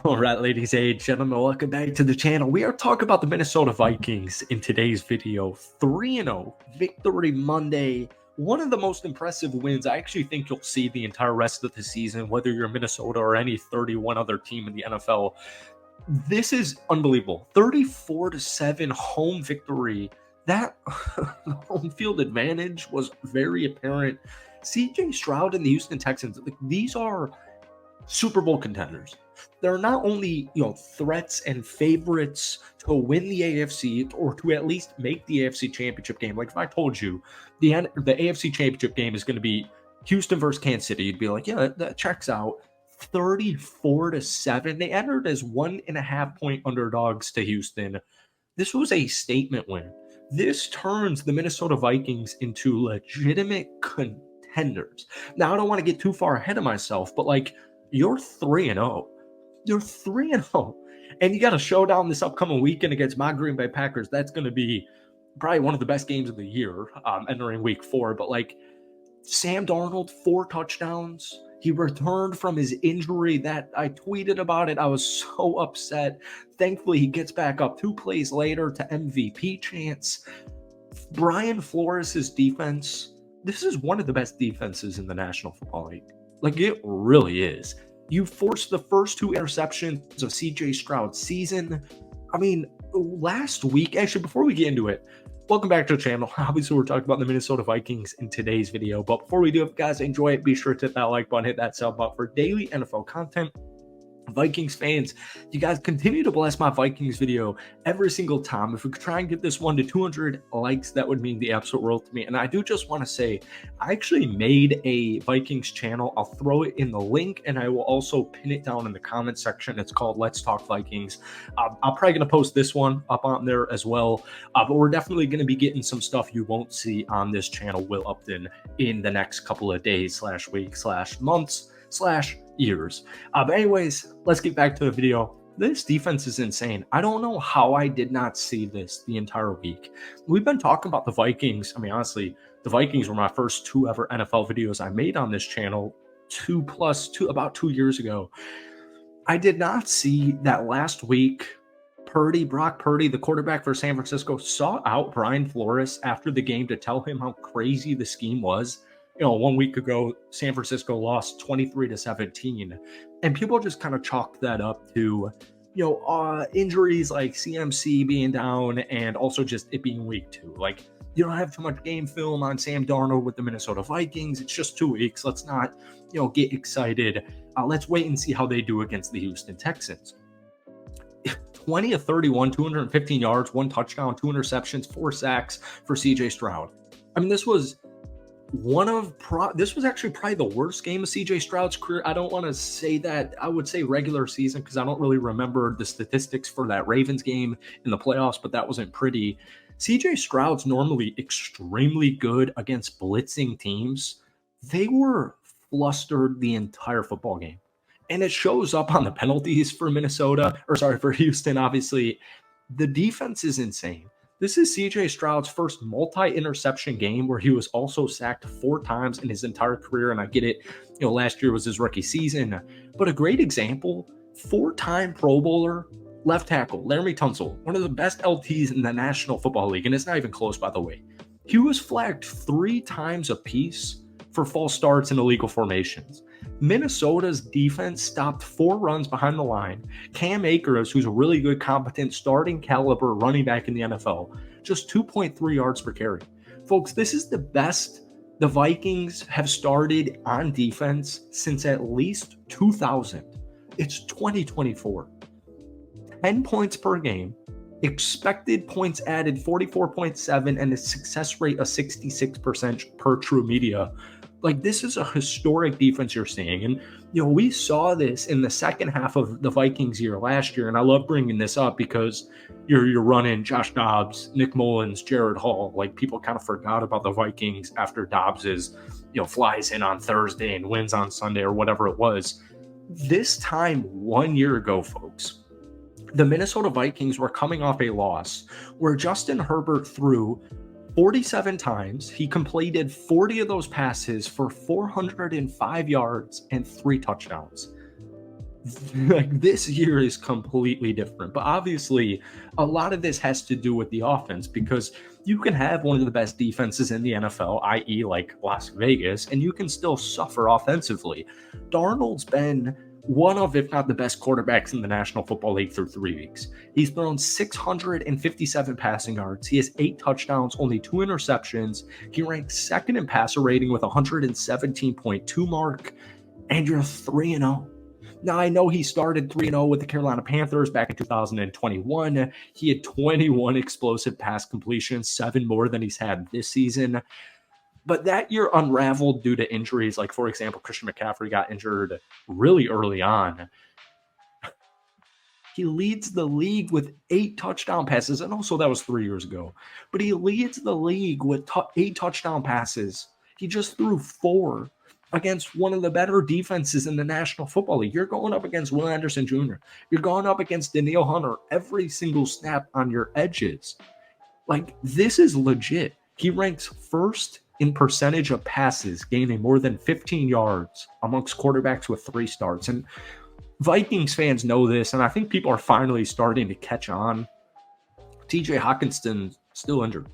All right, ladies and gentlemen, welcome back to the channel. We are talking about the Minnesota Vikings in today's video. 3-0 victory Monday. One of the most impressive wins I actually think you'll see the entire rest of the season, whether you're Minnesota or any 31 other team in the NFL. This is unbelievable. 34-7 home victory. That home field advantage was very apparent. CJ Stroud and the Houston Texans, these are Super Bowl contenders. They're not only, threats and favorites to win the AFC or to at least make the AFC Championship game. Like if I told you the AFC Championship game is going to be Houston versus Kansas City, you'd be like, yeah, that checks out. 34-7. They entered as 1.5 point underdogs to Houston. This was a statement win. This turns the Minnesota Vikings into legitimate contenders. Now, I don't want to get too far ahead of myself, but you're 3-0. You're 3-0. And you got a showdown this upcoming weekend against my Green Bay Packers. That's going to be probably one of the best games of the year entering week 4. But Sam Darnold, 4 touchdowns. He returned from his injury that I tweeted about it. I was so upset. Thankfully, he gets back up 2 plays later to MVP chance. Brian Flores' defense, this is one of the best defenses in the National Football League. It really is. You forced the first 2 interceptions of CJ Stroud's season. I mean, last week, actually, before we get into it, welcome back to the channel. Obviously, we're talking about the Minnesota Vikings in today's video. But before we do, if you guys enjoy it, be sure to hit that like button, hit that sub button for daily NFL content. Vikings fans, you guys continue to bless my Vikings video every single time. If we could try and get this one to 200 likes, that would mean the absolute world to me. And I do just want to say, I actually made a Vikings channel. I'll throw it in the link, and I will also pin it down in the comment section. It's called Let's Talk Vikings. I'm probably going to post this one up on there as well. But we're definitely going to be getting some stuff you won't see on this channel, Will Upton, in the next couple of days / weeks / months / years. But anyways, let's get back to the video. This defense is insane. I don't know how I did not see this the entire week. We've been talking about the Vikings. I mean, honestly, the Vikings were my first 2 ever NFL videos I made on this channel about 2 years ago. I did not see that last week Brock Purdy, the quarterback for San Francisco, saw out Brian Flores after the game to tell him how crazy the scheme was. 1 week ago, San Francisco lost 23-17, and people just kind of chalked that up to, injuries like CMC being down and also just it being week 2. You don't have too much game film on Sam Darnold with the Minnesota Vikings. It's just 2 weeks. Let's not, get excited. Let's wait and see how they do against the Houston Texans. 20 of 31, 215 yards, 1 touchdown, 2 interceptions, 4 sacks for CJ Stroud. I mean, this was actually probably the worst game of CJ Stroud's career. I don't want to say that. I would say regular season because I don't really remember the statistics for that Ravens game in the playoffs, but that wasn't pretty. CJ Stroud's normally extremely good against blitzing teams. They were flustered the entire football game. And it shows up on the penalties for for Houston, obviously. The defense is insane. This is CJ Stroud's first multi-interception game where he was also sacked 4 times in his entire career. And I get it, last year was his rookie season. But a great example, 4-time Pro Bowler, left tackle, Laramie Tunsil, one of the best LTs in the National Football League. And it's not even close, by the way. He was flagged 3 times apiece for false starts and illegal formations. Minnesota's defense stopped 4 runs behind the line. Cam Akers, who's a really good, competent, starting caliber running back in the NFL, just 2.3 yards per carry. Folks, this is the best the Vikings have started on defense since at least 2000. It's 2024. 10 points per game, expected points added 44.7, and a success rate of 66% per True Media. This is a historic defense you're seeing. And, we saw this in the second half of the Vikings year last year. And I love bringing this up because you're running Josh Dobbs, Nick Mullins, Jared Hall. People kind of forgot about the Vikings after Dobbs flies in on Thursday and wins on Sunday or whatever it was. This time 1 year ago, folks, the Minnesota Vikings were coming off a loss where Justin Herbert threw 47 times. He completed 40 of those passes for 405 yards and 3 touchdowns. Like this year is completely different. But obviously, a lot of this has to do with the offense because you can have one of the best defenses in the NFL, i.e., like Las Vegas, and you can still suffer offensively. Darnold's been one of, if not the best quarterbacks in the National Football League through 3 weeks. He's thrown 657 passing yards. He has 8 touchdowns, only 2 interceptions. He ranks second in passer rating with 117.2 mark, and you're 3-0. Now, I know he started 3-0 with the Carolina Panthers back in 2021. He had 21 explosive pass completions, 7 more than he's had this season. But that year unraveled due to injuries. Like, for example, Christian McCaffrey got injured really early on. He leads the league with 8 touchdown passes. And also, that was 3 years ago. But he leads the league with 8 touchdown passes. He just threw 4 against one of the better defenses in the National Football League. You're going up against Will Anderson Jr. You're going up against Danielle Hunter every single snap on your edges. Like, this is legit. He ranks first in percentage of passes, gaining more than 15 yards amongst quarterbacks with 3 starts. And Vikings fans know this, and I think people are finally starting to catch on. TJ Hawkinson still injured.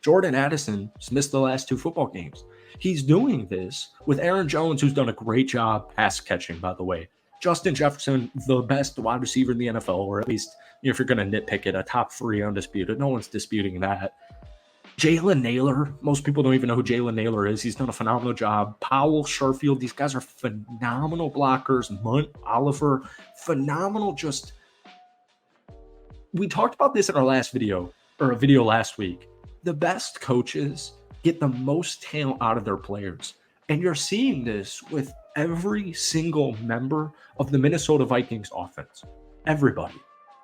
Jordan Addison missed the last 2 football games. He's doing this with Aaron Jones, who's done a great job pass catching, by the way. Justin Jefferson, the best wide receiver in the NFL, or at least, if you're going to nitpick it, a top 3 undisputed. No one's disputing that. Jalen Naylor, most people don't even know who Jalen Naylor is. He's done a phenomenal job. Powell, Sherfield, these guys are phenomenal blockers. Munt, Oliver, phenomenal. Just, we talked about this in our last video, or a video last week. The best coaches get the most talent out of their players. And you're seeing this with every single member of the Minnesota Vikings offense. Everybody.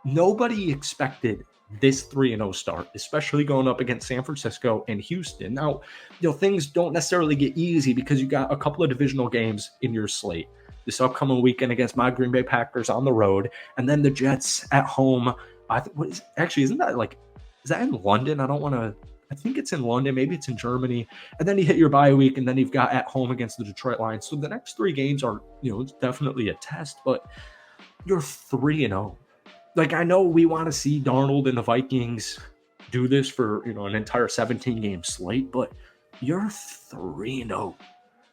Nobody expected this 3-0 start, especially going up against San Francisco and Houston. Now, things don't necessarily get easy because you got a couple of divisional games in your slate. This upcoming weekend against my Green Bay Packers on the road, and then the Jets at home. Isn't that like, is that in London? I think it's in London. Maybe it's in Germany. And then you hit your bye week, and then you've got at home against the Detroit Lions. So the next 3 games are, it's definitely a test, but you're 3-0. Like, I know we want to see Darnold and the Vikings do this for, an entire 17-game slate, but you're 3-0.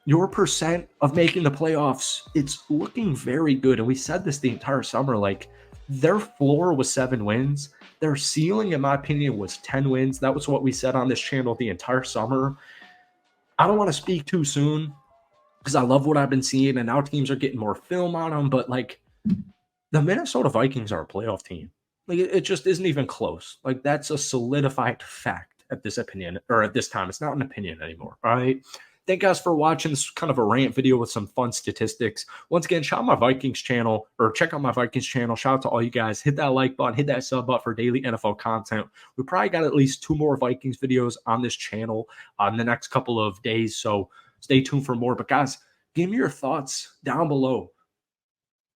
Your percent of making the playoffs, it's looking very good. And we said this the entire summer, like, their floor was 7 wins. Their ceiling, in my opinion, was 10 wins. That was what we said on this channel the entire summer. I don't want to speak too soon because I love what I've been seeing, and now teams are getting more film on them, but, like, the Minnesota Vikings are a playoff team. Like, it just isn't even close. Like, that's a solidified fact at this opinion, or at this time. It's not an opinion anymore. All right. Thank you guys for watching. This kind of a rant video with some fun statistics. Once again, shout out my Vikings channel, or check out my Vikings channel. Shout out to all you guys. Hit that like button, hit that sub button for daily NFL content. We probably got at least 2 more Vikings videos on this channel in the next couple of days. So stay tuned for more. But guys, give me your thoughts down below.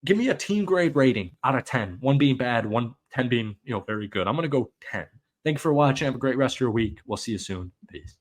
Give me a team grade rating out of 10. 1 being bad, 10 being, very good. I'm going to go 10. Thank you for watching. Have a great rest of your week. We'll see you soon. Peace.